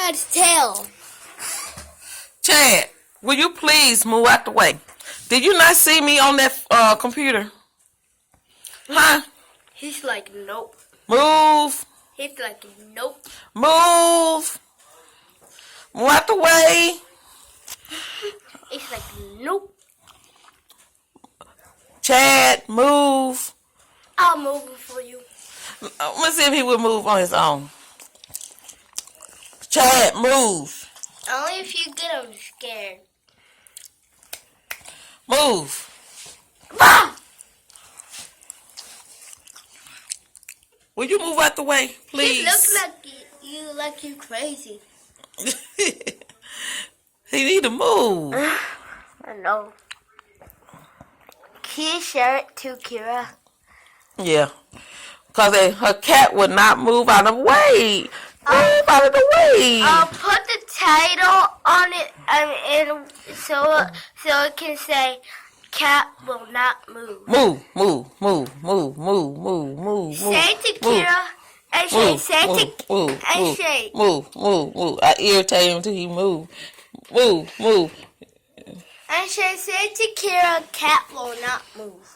Chad's tail. Chad, will you please move out the way? Did you not see me on that computer? Huh? He's like, nope. Move. He's like, nope. Move. Move out the way. He's like, nope. Chad, move. I'll move it for you. Let's see if he will move on his own. Chad, move. Only if you get him scared. Move. Ah! Will you move out the way, please? He looks like you crazy. He need to move. I know. Can you share it to Kira? Yeah. Because her cat would not move out of the way. Move out of the way. I'll put the title on it and so it can say, cat will not move. Move, move, move, move, move, move, move. Say it to Kira. And Shay, say it to move, and Shay. move, move, move. I irritate him until he move. Move, move. And Shay, say it to Kira, cat will not move.